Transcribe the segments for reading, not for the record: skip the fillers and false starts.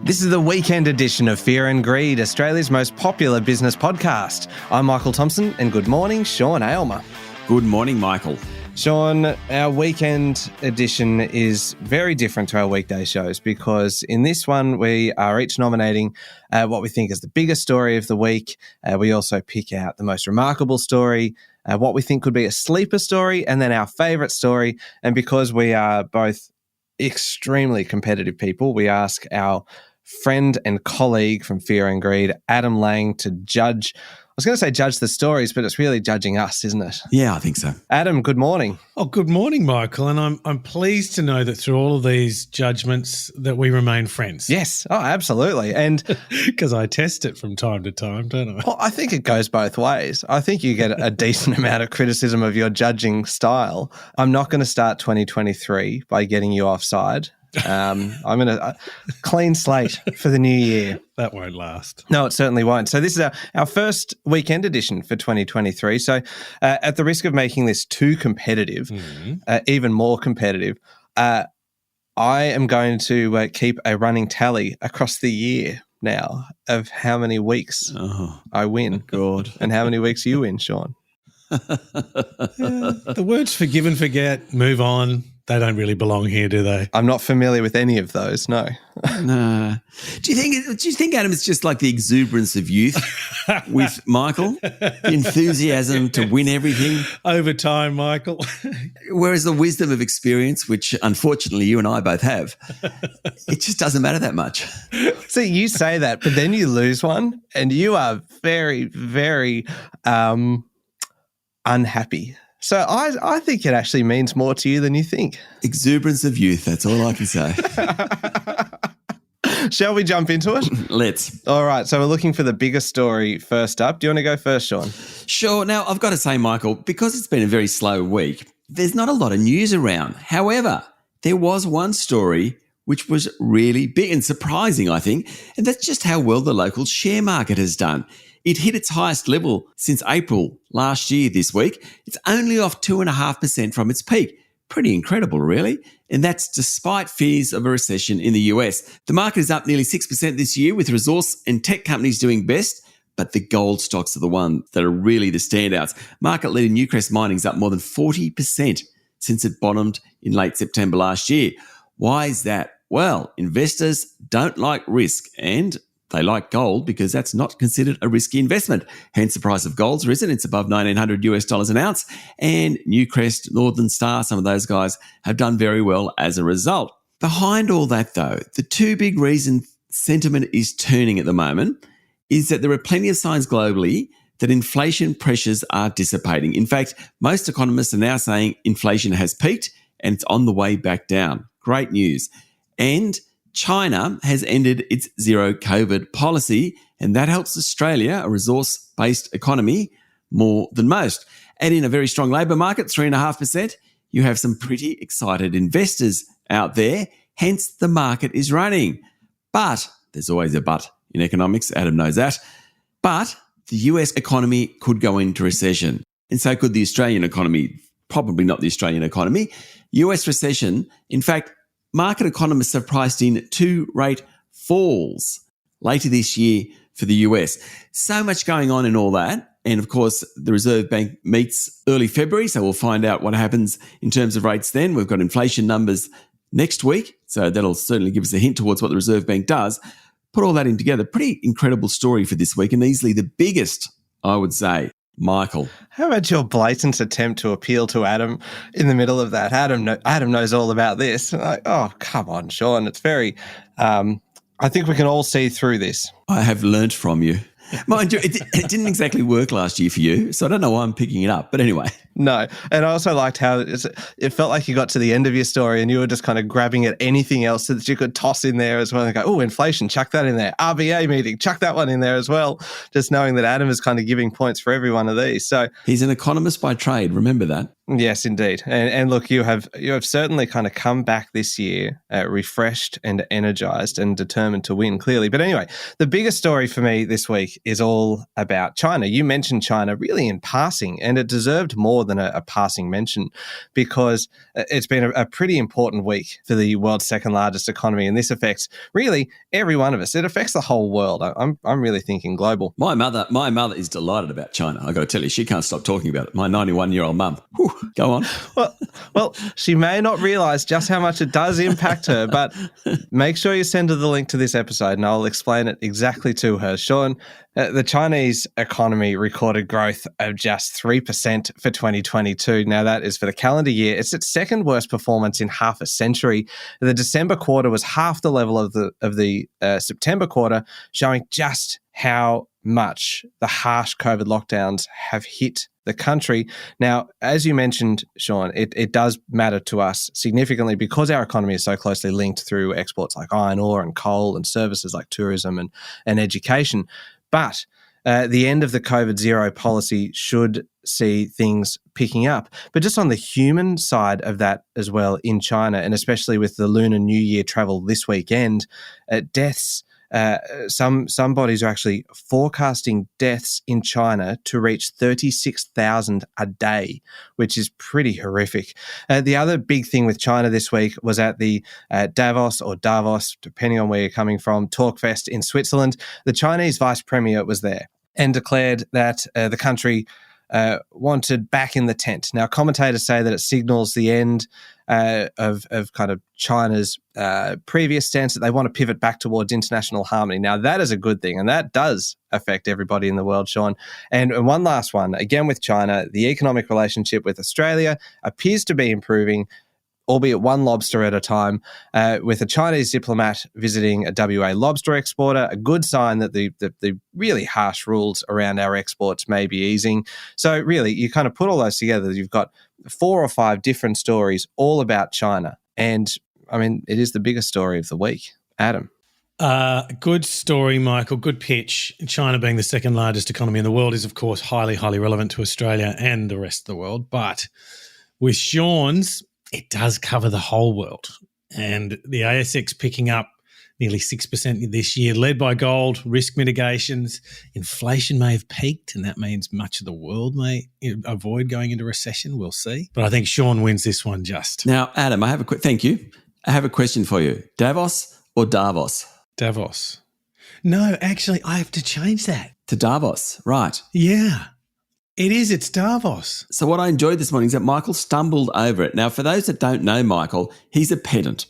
This is the weekend edition of Fear and Greed, Australia's most popular business podcast. I'm Michael Thompson, and good morning, Sean Aylmer. Good morning, Michael. Sean, our weekend edition is very different to our weekday shows because in this one we are each nominating what we think is the biggest story of the week. We also pick out the most remarkable story, what we think could be a sleeper story, and then our favourite story. And because we are both extremely competitive people, we ask our friend and colleague from Fear and Greed, Adam Lang, to judge. I was going to say judge the stories, but it's really judging us, isn't it? Yeah, I think so. Adam, good morning. Oh, good morning, Michael. And I'm pleased to know that through all of these judgments that we remain friends. Yes. Oh, absolutely. And because I test it from time to time, don't I? Well, I think it goes both ways. I think you get a decent amount of criticism of your judging style. I'm not going to start 2023 by getting you offside. I'm going to clean slate for the new year. That won't last. No, it certainly won't. So this is our first weekend edition for 2023. So at the risk of making this too competitive, even more competitive, I am going to keep a running tally across the year now of how many weeks I win. God. And how many weeks you win, Sean. The words forgive and forget, move on, they don't really belong here, do they? I'm not familiar with any of those, no. No. Do you think, Adam, it's just like the exuberance of youth with Michael? The enthusiasm to win everything? Over time, Michael. Whereas the wisdom of experience, which unfortunately you and I both have, it just doesn't matter that much. See, you say that, but then you lose one and you are very, very unhappy. So I think it actually means more to you than you think. Exuberance of youth, that's all I can say. Shall we jump into it? Let's. All right, so we're looking for the biggest story first up. Do you want to go first, Sean? Sure. Now, I've got to say, Michael, because it's been a very slow week, there's not a lot of news around. However, there was one story which was really big and surprising, I think, and that's just how well the local share market has done. It hit its highest level since April last year this week. It's only off 2.5% from its peak. Pretty incredible, really. And that's despite fears of a recession in the US. The market is up nearly 6% this year, with resource and tech companies doing best, but the gold stocks are the ones that are really the standouts. Market leader Newcrest Mining's up more than 40% since it bottomed in late September last year. Why is that? Well, investors don't like risk, and they like gold because that's not considered a risky investment. Hence, the price of gold's risen. It's above $1,900 an ounce. And Newcrest, Northern Star, some of those guys have done very well as a result. Behind all that, though, the two big reasons sentiment is turning at the moment is that there are plenty of signs globally that inflation pressures are dissipating. In fact, most economists are now saying inflation has peaked and it's on the way back down. Great news. And China has ended its zero COVID policy, and that helps Australia, a resource-based economy, more than most. And in a very strong labour market, 3.5%, you have some pretty excited investors out there, hence the market is running. But there's always a but in economics, Adam knows that. But the US economy could go into recession, and so could the Australian economy. Probably not the Australian economy. US recession, in fact, market economists have priced in 2 rate falls later this year for the US. So much going on in all that. And of course, the Reserve Bank meets early February, so we'll find out what happens in terms of rates then. We've got inflation numbers next week, so that'll certainly give us a hint towards what the Reserve Bank does. Put all that in together. Pretty incredible story for this week, and easily the biggest, I would say. Michael. How about your blatant attempt to appeal to Adam in the middle of that? Adam knows all about this. Like, oh, come on, Sean. It's very, I think we can all see through this. I have learnt from you. Mind you, it didn't exactly work last year for you, so I don't know why I'm picking it up. But anyway. No. And I also liked how it felt like you got to the end of your story and you were just kind of grabbing at anything else that you could toss in there as well. And go, oh, inflation, chuck that in there. RBA meeting, chuck that one in there as well. Just knowing that Adam is kind of giving points for every one of these. So he's an economist by trade. Remember that. Yes, indeed. And look, you have certainly kind of come back this year refreshed and energized and determined to win, clearly. But anyway, the biggest story for me this week is all about China. You mentioned China really in passing, and it deserved more than a passing mention, because it's been a pretty important week for the world's second largest economy, and this affects really every one of us. It affects the whole world. I'm really thinking global. My mother is delighted about China. I got to tell you, she can't stop talking about it. My 91-year-old mum. Whew, go on. Well, she may not realise just how much it does impact her, but make sure you send her the link to this episode and I'll explain it exactly to her. Sean, the Chinese economy recorded growth of just 3% for 2022. Now, that is for the calendar year. It's its second worst performance in half a century. The December quarter was half the level of the September quarter, showing just how much the harsh COVID lockdowns have hit the country. Now, as you mentioned, Sean, it does matter to us significantly because our economy is so closely linked through exports like iron ore and coal and services like tourism and education. But the end of the COVID zero policy should see things picking up. But just on the human side of that as well in China, and especially with the Lunar New Year travel this weekend, deaths, some bodies are actually forecasting deaths in China to reach 36,000 a day, which is pretty horrific. The other big thing with China this week was at the Davos, depending on where you're coming from, Talkfest in Switzerland. The Chinese vice premier was there and declared that the country wanted back in the tent. Now, commentators say that it signals the end of kind of China's previous stance that they want to pivot back towards international harmony. Now, that is a good thing, and that does affect everybody in the world, Sean. And one last one, again with China, the economic relationship with Australia appears to be improving, albeit one lobster at a time, with a Chinese diplomat visiting a WA lobster exporter, a good sign that the really harsh rules around our exports may be easing. So really, you kind of put all those together, you've got 4 or 5 different stories all about China. And, I mean, it is the biggest story of the week. Adam. Good story, Michael. Good pitch. China being the second largest economy in the world is, of course, highly, highly relevant to Australia and the rest of the world. But with Sean's, it does cover the whole world. And the ASX picking up nearly 6% this year, led by gold, risk mitigations. Inflation may have peaked, and that means much of the world may avoid going into recession. We'll see. But I think Sean wins this one just. Now, Adam, thank you. I have a question for you. Davos or Davos? Davos. No, actually, I have to change that. To Davos, right. Yeah. It is. It's Davos. So what I enjoyed this morning is that Michael stumbled over it. Now, for those that don't know Michael, he's a pedant,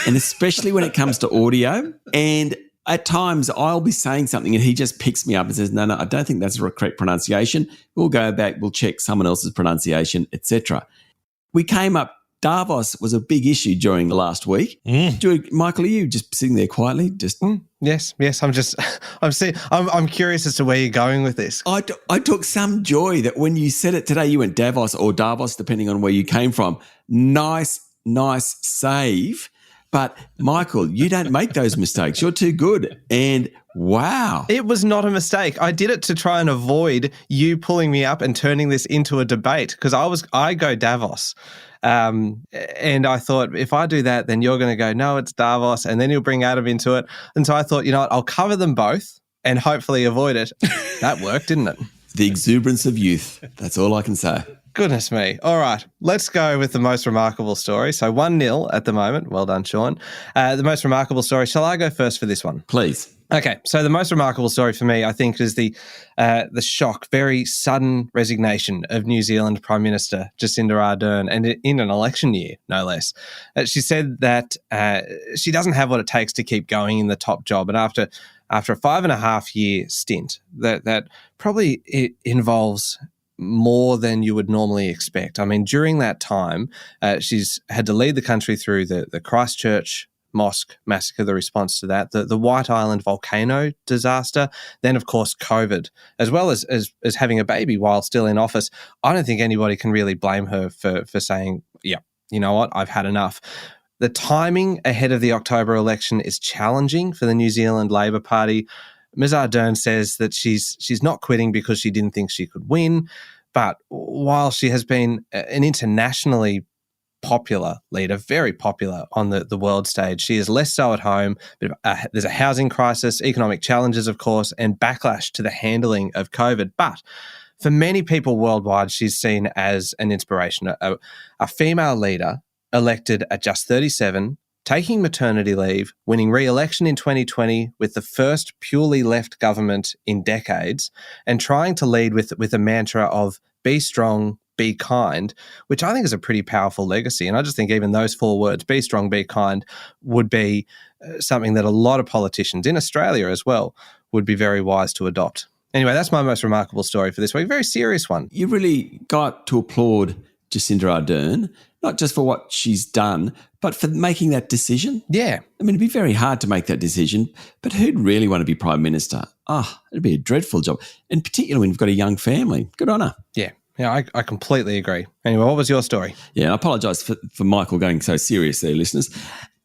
and especially when it comes to audio. And at times I'll be saying something and he just picks me up and says, no, I don't think that's the correct pronunciation. We'll go back, we'll check someone else's pronunciation, etc. We came up, Davos was a big issue during the last week. Michael, are you just sitting there quietly? Yes. I'm curious as to where you're going with this. I took some joy that when you said it today, you went Davos or Davos, depending on where you came from. Nice save. But Michael, you don't make those mistakes. You're too good. And wow. It was not a mistake. I did it to try and avoid you pulling me up and turning this into a debate, because I go Davos. And I thought, if I do that, then you're going to go, no, it's Davos, and then you'll bring Adam into it. And so I thought, you know what, I'll cover them both and hopefully avoid it. That worked, didn't it? The exuberance of youth. That's all I can say. Goodness me. All right, let's go with the most remarkable story. So 1-0 at the moment. Well done, Sean. The most remarkable story. Shall I go first for this one? Please. Okay, so the most remarkable story for me, I think, is the shock, very sudden resignation of New Zealand Prime Minister Jacinda Ardern, and in an election year, no less. She said that she doesn't have what it takes to keep going in the top job, and after a 5.5-year stint, that probably it involves more than you would normally expect. I mean, during that time, she's had to lead the country through the Christchurch mosque massacre, the response to that, the White Island volcano disaster, then, of course, COVID, as well as having a baby while still in office. I don't think anybody can really blame her for saying, yeah, you know what, I've had enough. The timing ahead of the October election is challenging for the New Zealand Labor Party. Ms. Ardern says that she's not quitting because she didn't think she could win, but while she has been an internationally popular leader, very popular on the world stage, she is less so at home. There's a housing crisis, economic challenges, of course, and backlash to the handling of COVID. But for many people worldwide, she's seen as an inspiration. A female leader elected at just 37, taking maternity leave, winning re-election in 2020 with the first purely left government in decades, and trying to lead with a mantra of be strong, be kind, which I think is a pretty powerful legacy. And I just think even those 4 words, be strong, be kind, would be something that a lot of politicians in Australia as well would be very wise to adopt. Anyway, that's my most remarkable story for this week. Very serious one. You really got to applaud Jacinda Ardern, not just for what she's done, but for making that decision. Yeah. I mean, it'd be very hard to make that decision, but who'd really want to be Prime Minister? It'd be a dreadful job. And particularly when you've got a young family. Good on her. Yeah. Yeah, I completely agree. Anyway, what was your story? Yeah, I apologise for Michael going so serious there, listeners.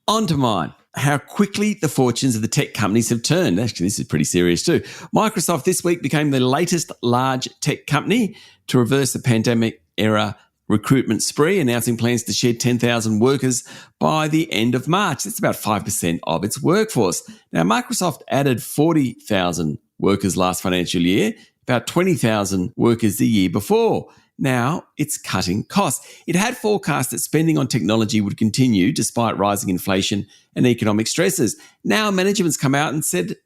On to mine. How quickly the fortunes of the tech companies have turned. Actually, this is pretty serious too. Microsoft this week became the latest large tech company to reverse the pandemic-era recruitment spree, announcing plans to shed 10,000 workers by the end of March. That's about 5% of its workforce. Now, Microsoft added 40,000 workers last financial year, about 20,000 workers the year before. Now it's cutting costs. It had forecast that spending on technology would continue despite rising inflation and economic stresses. Now management's come out and said,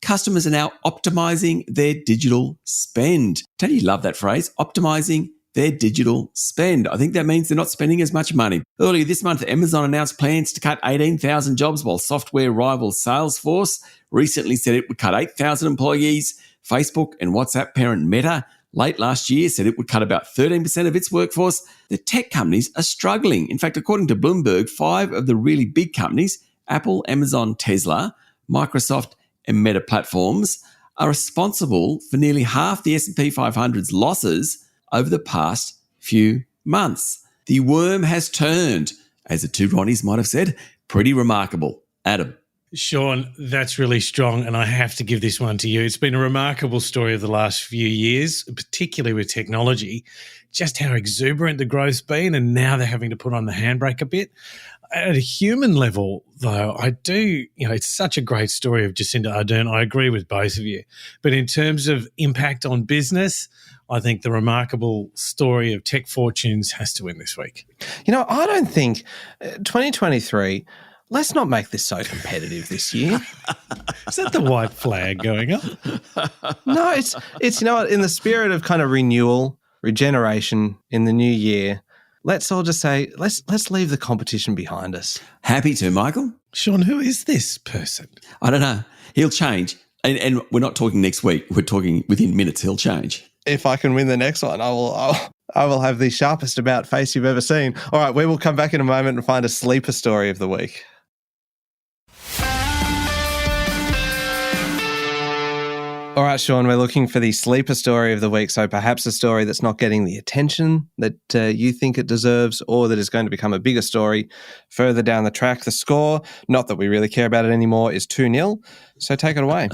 customers are now optimizing their digital spend. Don't you love that phrase? Optimizing their digital spend. I think that means they're not spending as much money. Earlier this month, Amazon announced plans to cut 18,000 jobs, while software rival Salesforce recently said it would cut 8,000 employees. Facebook and WhatsApp parent Meta late last year said it would cut about 13% of its workforce. The tech companies are struggling. In fact, according to Bloomberg, 5 of the really big companies, Apple, Amazon, Tesla, Microsoft and Meta Platforms, are responsible for nearly half the S&P 500's losses over the past few months. The worm has turned, as the two Ronnies might have said. Pretty remarkable. Adam. Sean, that's really strong, and I have to give this one to you. It's been a remarkable story of the last few years, particularly with technology, just how exuberant the growth's been, and now they're having to put on the handbrake a bit. At a human level, though, I do, it's such a great story of Jacinda Ardern. I agree with both of you. But in terms of impact on business, I think the remarkable story of tech fortunes has to win this week. I don't think 2023... Let's not make this so competitive this year. Is that the white flag going up? No, it's in the spirit of kind of renewal, regeneration in the new year. Let's all just say, let's leave the competition behind us. Happy to, Michael. Sean, who is this person? I don't know. He'll change. And we're not talking next week. We're talking within minutes. He'll change. If I can win the next one, I will have the sharpest about face you've ever seen. All right, we will come back in a moment and find a sleeper story of the week. All right, Sean, we're looking for the sleeper story of the week. So perhaps a story that's not getting the attention that you think it deserves, or that is going to become a bigger story further down the track. The score, not that we really care about it anymore, is 2-0. So take it away.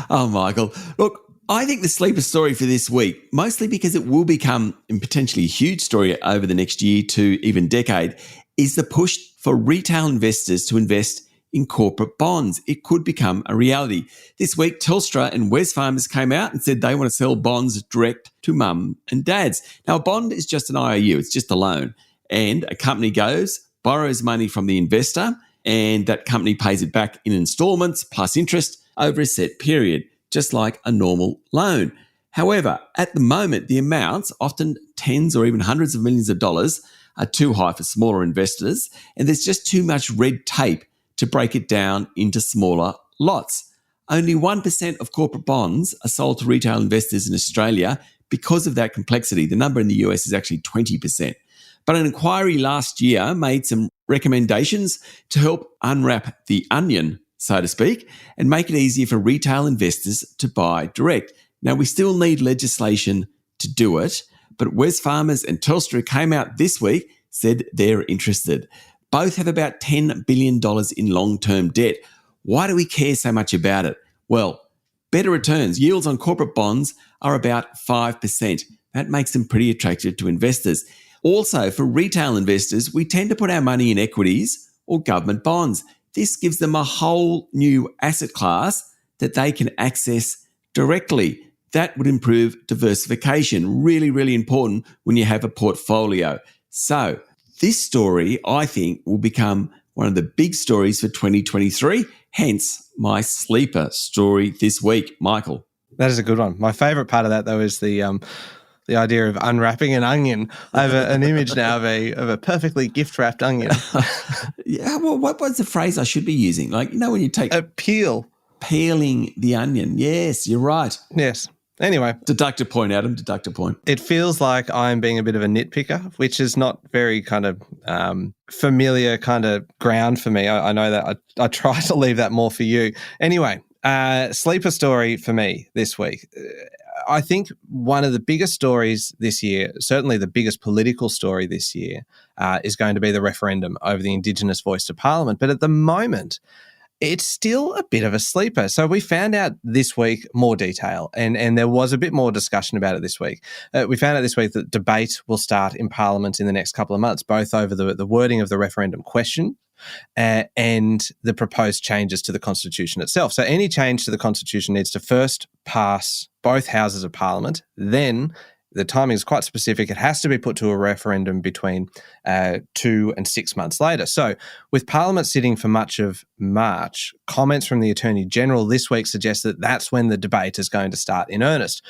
Oh, Michael. Look, I think the sleeper story for this week, mostly because it will become potentially a huge story over the next year to even decade, is the push for retail investors to invest in corporate bonds. It could become a reality. This week, Telstra and Wesfarmers came out and said they want to sell bonds direct to mum and dads. Now, a bond is just an IOU. It's just a loan. And a company goes, borrows money from the investor, and that company pays it back in installments plus interest over a set period, just like a normal loan. However, at the moment, the amounts, often tens or even hundreds of millions of dollars, are too high for smaller investors, and there's just too much red tape to break it down into smaller lots. Only 1% of corporate bonds are sold to retail investors in Australia because of that complexity. The number in the US is actually 20%. But an inquiry last year made some recommendations to help unwrap the onion, so to speak, and make it easier for retail investors to buy direct. Now, we still need legislation to do it, but Wesfarmers and Telstra came out this week, said they're interested. Both have about $10 billion in long-term debt. Why do we care so much about it? Well, better returns. Yields on corporate bonds are about 5%. That makes them pretty attractive to investors. Also, for retail investors, we tend to put our money in equities or government bonds. This gives them a whole new asset class that they can access directly. That would improve diversification. Really, really important when you have a portfolio. So this story, I think, will become one of the big stories for 2023, hence my sleeper story this week. Michael. That is a good one. My favourite part of that, though, is the idea of unwrapping an onion. I have an image now of a perfectly gift-wrapped onion. Yeah, well, what was the phrase I should be using? Like, when you take... A peel. Peeling the onion. Yes, you're right. Yes. Anyway. Deduct a point, Adam. Deduct a point. It feels like I'm being a bit of a nitpicker, which is not very kind of familiar kind of ground for me. I know that. I try to leave that more for you. Anyway, sleeper story for me this week. I think one of the biggest stories this year, certainly the biggest political story this year, is going to be the referendum over the Indigenous voice to Parliament. But at the moment, it's still a bit of a sleeper. So we found out this week more detail, and there was a bit more discussion about it this week. We found out this week that debate will start in Parliament in the next couple of months, both over the wording of the referendum question and the proposed changes to the Constitution itself. So any change to the Constitution needs to first pass both houses of Parliament, then the timing is quite specific. It has to be put to a referendum between 2 and 6 months later. So with Parliament sitting for much of March, comments from the Attorney General this week suggest that that's when the debate is going to start in earnest.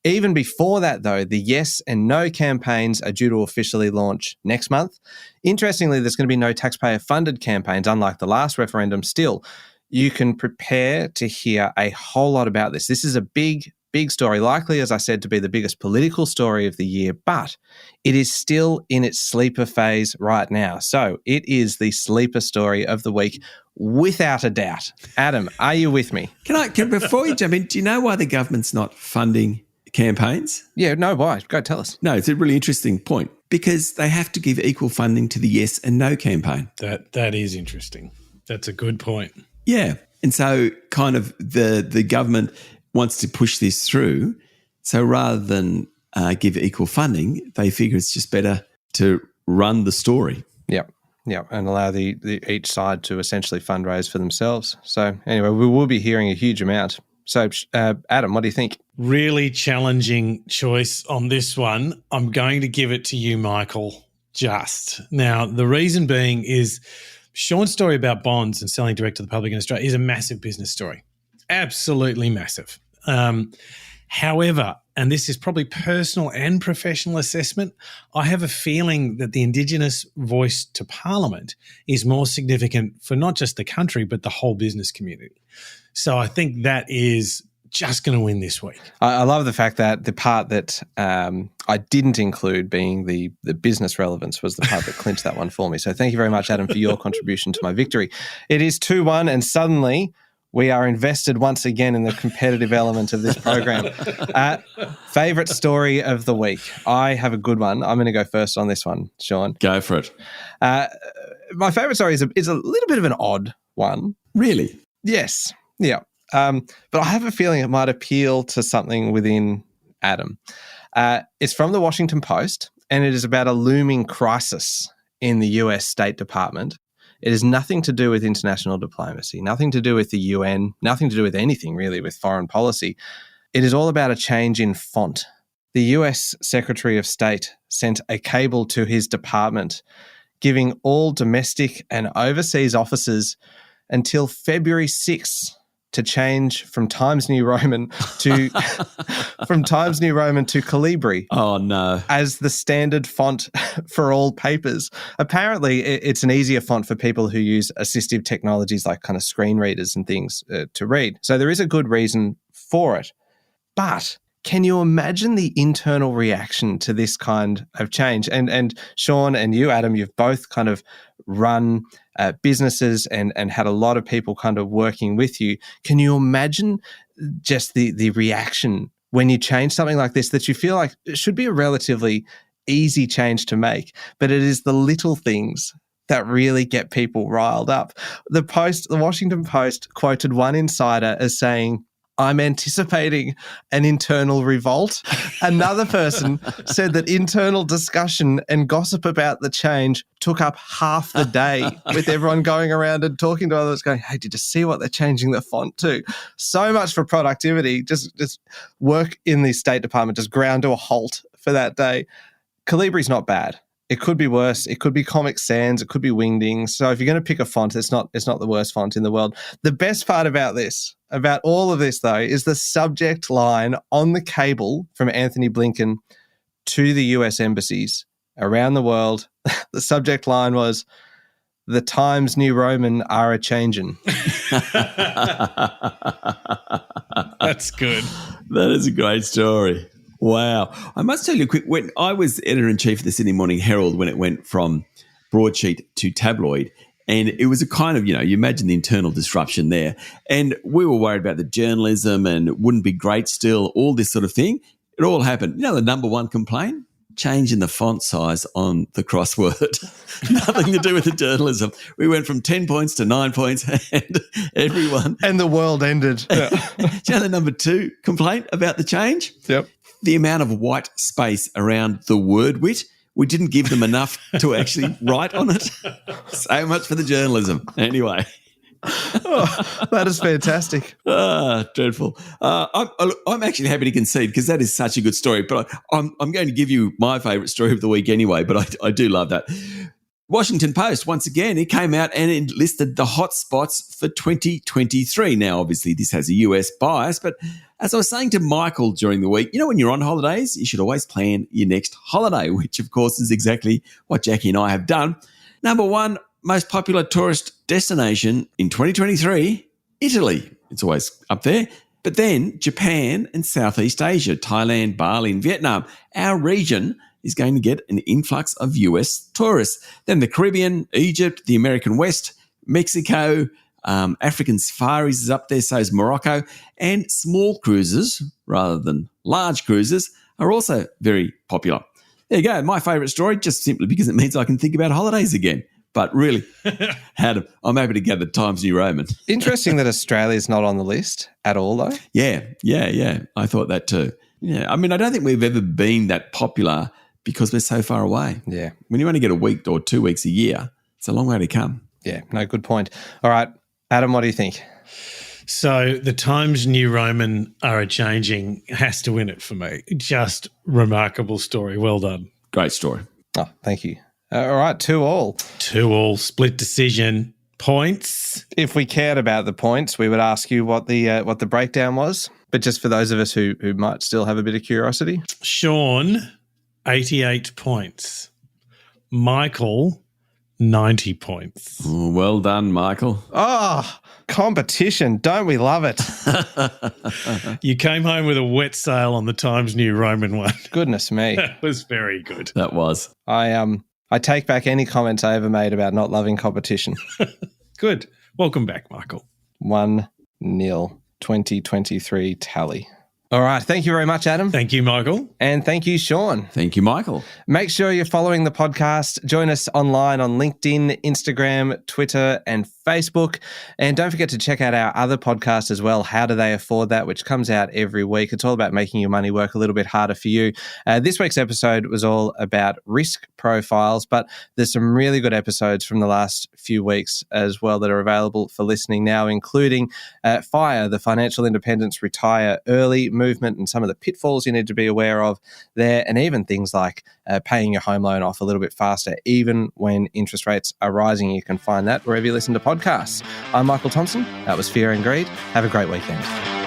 Even before that, though, the yes and no campaigns are due to officially launch next month. Interestingly, there's going to be no taxpayer-funded campaigns, unlike the last referendum. Still, you can prepare to hear a whole lot about this. This is a big story, likely, as I said, to be the biggest political story of the year, but it is still in its sleeper phase right now. So it is the sleeper story of the week, without a doubt. Adam, are you with me? Can before you jump in, do you know why the government's not funding campaigns? Yeah, no, why? Go tell us. No, it's a really interesting point, because they have to give equal funding to the yes and no campaign. That is interesting. That's a good point. Yeah. And so kind of the government wants to push this through. So rather than give equal funding, they figure it's just better to run the story. Yep, and allow the each side to essentially fundraise for themselves. So anyway, we will be hearing a huge amount. So Adam, what do you think? Really challenging choice on this one. I'm going to give it to you, Michael, just. Now, the reason being is Sean's story about bonds and selling direct to the public in Australia is a massive business story. Absolutely massive. However, and this is probably personal and professional assessment, I have a feeling that the Indigenous voice to Parliament is more significant for not just the country, but the whole business community. So I think that is just going to win this week. I love the fact that the part that I didn't include being the business relevance was the part that clinched that one for me. So thank you very much, Adam, for your contribution to my victory. It is 2-1, and suddenly we are invested once again in the competitive element of this program. Favourite story of the week. I have a good one. I'm going to go first on this one, Sean. Go for it. My favourite story is a little bit of an odd one. Really? Yes. Yeah. But I have a feeling it might appeal to something within Adam. It's from the Washington Post, and it is about a looming crisis in the US State Department. It has nothing to do with international diplomacy, nothing to do with the UN, nothing to do with anything really with foreign policy. It is all about a change in font. The US Secretary of State sent a cable to his department giving all domestic and overseas officers until February 6th to change from Times New Roman to Calibri. Oh no! As the standard font for all papers. Apparently, it's an easier font for people who use assistive technologies like kind of screen readers and things to read. So there is a good reason for it. But can you imagine the internal reaction to this kind of change? And Sean and you, Adam, you've both kind of run businesses and had a lot of people kind of working with you. Can you imagine just the reaction when you change something like this that you feel like it should be a relatively easy change to make, but it is the little things that really get people riled up? The Washington Post quoted one insider as saying, I'm anticipating an internal revolt. Another person said that internal discussion and gossip about the change took up half the day with everyone going around and talking to others going, hey, did you see what they're changing the font to? So much for productivity. Just work in the State Department just ground to a halt for that day. Calibri's not bad. It could be worse. It could be Comic Sans. It could be Wingdings. So if you're going to pick a font, it's not the worst font in the world. The best part about all of this, though, is the subject line on the cable from Anthony Blinken to the US embassies around the world. The subject line was, "The Times New Roman are a changin'." That's good. That is a great story. Wow. I must tell you quick, when I was editor-in-chief of the Sydney Morning Herald when it went from broadsheet to tabloid, and it was a kind of, you imagine the internal disruption there. And we were worried about the journalism and it wouldn't be great still, all this sort of thing. It all happened. The number one complaint? Change in the font size on the crossword. Nothing to do with the journalism. We went from 10 points to 9 points and everyone. And the world ended. Yeah. Do you know the number two complaint about the change? Yep. The amount of white space around the word wit. We didn't give them enough to actually write on it. So much for the journalism. Anyway. That is fantastic. Dreadful. I'm actually happy to concede because that is such a good story. But I'm going to give you my favourite story of the week anyway. But I do love that. Washington Post, once again, it came out and it listed the hot spots for 2023. Now, obviously, this has a US bias, but as I was saying to Michael during the week, when you're on holidays, you should always plan your next holiday, which, of course, is exactly what Jackie and I have done. Number one most popular tourist destination in 2023, Italy. It's always up there. But then Japan and Southeast Asia, Thailand, Bali, and Vietnam. Our region is going to get an influx of US tourists. Then the Caribbean, Egypt, the American West, Mexico, African safaris is up there, so is Morocco, and small cruises rather than large cruises are also very popular. There you go, my favourite story, just simply because it means I can think about holidays again. But really, I'm happy to get the Times New Roman. Interesting that Australia's not on the list at all, though. Yeah. I thought that too. Yeah, I mean, I don't think we've ever been that popular because we're so far away. Yeah. When you only get a week or 2 weeks a year, it's a long way to come. Yeah, no, good point. All right, Adam, what do you think? So the Times New Roman are a changing has to win it for me. Just remarkable story. Well done. Great story. Oh, thank you. All right, 2-2. 2-2, split decision. Points. If we cared about the points, we would ask you what the breakdown was. But just for those of us who might still have a bit of curiosity. Sean, 88 points. Michael, 90 points. Oh, well done, Michael. Oh, competition. Don't we love it? You came home with a wet sail on the Times New Roman one. Goodness me. That was very good. That was. I take back any comments I ever made about not loving competition. Good. Welcome back, Michael. 1-0 2023 tally. All right. Thank you very much, Adam. Thank you, Michael. And thank you, Sean. Thank you, Michael. Make sure you're following the podcast. Join us online on LinkedIn, Instagram, Twitter, and Facebook. And don't forget to check out our other podcast as well, How Do They Afford That, which comes out every week. It's all about making your money work a little bit harder for you. This week's episode was all about risk profiles, but there's some really good episodes from the last few weeks as well that are available for listening now, including FIRE, the Financial Independence Retire Early movement, and some of the pitfalls you need to be aware of there, and even things like paying your home loan off a little bit faster, even when interest rates are rising. You can find that wherever you listen to podcasts. I'm Michael Thompson. That was Fear and Greed. Have a great weekend.